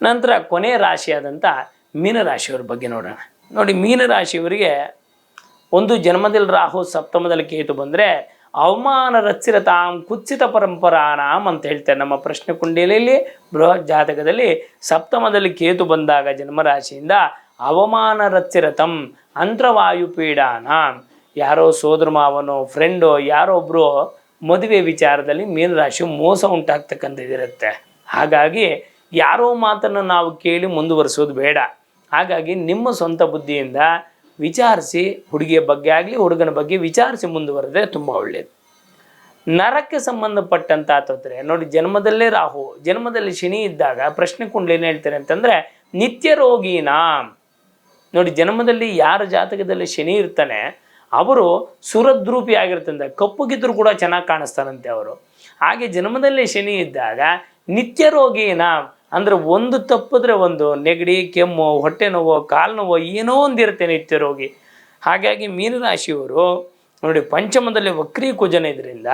ನಂತರ ಕೊನೆಯ ರಾಶಿಯಾದಂಥ ಮೀನರಾಶಿಯವರ ಬಗ್ಗೆ ನೋಡೋಣ. ನೋಡಿ, ಮೀನರಾಶಿಯವರಿಗೆ ಒಂದು ಜನ್ಮದಲ್ಲಿ ರಾಹು, ಸಪ್ತಮದಲ್ಲಿ ಕೇತು ಬಂದರೆ ಅವಮಾನ ರಚಿರತಾಂ ಕುತ್ಸಿತ ಪರಂಪರಾನಾಂ ಅಂತ ಹೇಳ್ತಾರೆ. ನಮ್ಮ ಪ್ರಶ್ನೆ ಕುಂಡಲಿಯಲ್ಲಿ ಬೃಹತ್ ಜಾತಕದಲ್ಲಿ ಸಪ್ತಮದಲ್ಲಿ ಕೇತು ಬಂದಾಗ ಜನ್ಮರಾಶಿಯಿಂದ ಅವಮಾನ ರಚಿರತಂ ಅಂತ್ರವಾಯುಪೀಡಾನ, ಯಾರೋ ಸೋದರ ಮಾವನೋ ಫ್ರೆಂಡೋ ಯಾರೋ ಒಬ್ಬರು ಮದುವೆ ವಿಚಾರದಲ್ಲಿ ಮೀನರಾಶಿ ಮೋಸ ಉಂಟಾಗ್ತಕ್ಕಂಥದ್ದಿರುತ್ತೆ. ಹಾಗಾಗಿ ಯಾರೋ ಮಾತನ್ನು ನಾವು ಕೇಳಿ ಮುಂದುವರಿಸೋದು ಬೇಡ. ಹಾಗಾಗಿ ನಿಮ್ಮ ಸ್ವಂತ ಬುದ್ಧಿಯಿಂದ ವಿಚಾರಿಸಿ, ಹುಡುಗಿಯ ಬಗ್ಗೆ ಆಗಲಿ ಹುಡುಗನ ಬಗ್ಗೆ ವಿಚಾರಿಸಿ ಮುಂದುವರೆದ್ರೆ ತುಂಬ ಒಳ್ಳೆಯದು. ನರಕ್ಕೆ ಸಂಬಂಧಪಟ್ಟಂಥ ತೊಂದರೆ ನೋಡಿ, ಜನ್ಮದಲ್ಲೇ ರಾಹು, ಜನ್ಮದಲ್ಲಿ ಶನಿ ಇದ್ದಾಗ ಪ್ರಶ್ನೆ ಕುಂಡಲಿ ಏನು ಹೇಳ್ತಾರೆ ಅಂತಂದರೆ ನಿತ್ಯ ರೋಗಿನ. ನೋಡಿ, ಜನ್ಮದಲ್ಲಿ ಯಾರ ಜಾತಕದಲ್ಲಿ ಶನಿ ಇರ್ತಾನೆ ಅವರು ಸುರದ್ರೂಪಿ ಆಗಿರ್ತಂತೆ, ಕಪ್ಪುಗಿದ್ರು ಕೂಡ ಚೆನ್ನಾಗಿ ಕಾಣಿಸ್ತಾರಂತೆ ಅವರು. ಹಾಗೆ ಜನ್ಮದಲ್ಲಿ ಶನಿ ಇದ್ದಾಗ ನಿತ್ಯ ರೋಗಿನ ಅಂದರೆ ಒಂದು ತಪ್ಪಿದ್ರೆ ಒಂದು ನೆಗಡಿ, ಕೆಮ್ಮು, ಹೊಟ್ಟೆ ನೋವು, ಕಾಲು ನೋವು ಏನೋ ಒಂದಿರುತ್ತೆ ನಿತ್ಯ ರೋಗಿ. ಹಾಗಾಗಿ ಮೀನರಾಶಿಯವರು ನೋಡಿ, ಪಂಚಮದಲ್ಲಿ ವಕ್ರೀ ಕುಜನ ಇದರಿಂದ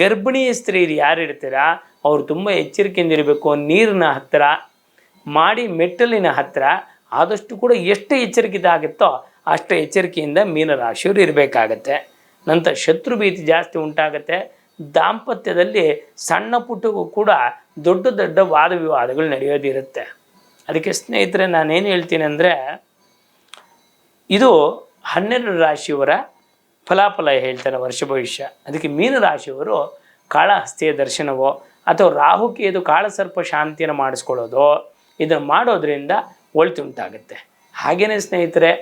ಗರ್ಭಿಣಿ ಸ್ತ್ರೀಯರು ಯಾರು ಇರ್ತೀರ ಅವರು ತುಂಬ ಎಚ್ಚರಿಕೆಯಿಂದಿರಬೇಕು. ನೀರಿನ ಹತ್ತಿರ ಮಾಡಿ, ಮೆಟ್ಟಲಿನ ಹತ್ತಿರ ಆದಷ್ಟು ಕೂಡ ಎಷ್ಟು ಎಚ್ಚರಿಕೆ ಆಗುತ್ತೋ ಅಷ್ಟು ಎಚ್ಚರಿಕೆಯಿಂದ ಮೀನರಾಶಿಯವರು ಇರಬೇಕಾಗತ್ತೆ. ನಂತರ ಶತ್ರು ಭೀತಿ ಜಾಸ್ತಿ ಉಂಟಾಗತ್ತೆ. ದಾಂಪತ್ಯದಲ್ಲಿ ಸಣ್ಣ ಪುಟ್ಟಗೂ ಕೂಡ ದೊಡ್ಡ ದೊಡ್ಡ ವಾದ ವಿವಾದಗಳು ನಡೆಯೋದಿರುತ್ತೆ. ಅದಕ್ಕೆ ಸ್ನೇಹಿತರೆ, ನಾನೇನು ಹೇಳ್ತೀನಿ ಅಂದರೆ, ಇದು 12 ರಾಶಿಯವರ ಫಲಾಫಲ ಹೇಳ್ತಾರೆ, ವರ್ಷ ಭವಿಷ್ಯ. ಅದಕ್ಕೆ ಮೀನರಾಶಿಯವರು ಕಾಳಹಸ್ತಿಯ ದರ್ಶನವೋ ಅಥವಾ ರಾಹುಕೇದು ಕಾಳಸರ್ಪ ಶಾಂತಿಯನ್ನು ಮಾಡಿಸ್ಕೊಳ್ಳೋದು, ಇದನ್ನು ಮಾಡೋದ್ರಿಂದ ಒಳಿತುಂಟಾಗುತ್ತೆ. ಹಾಗೆಯೇ ಸ್ನೇಹಿತರೆ,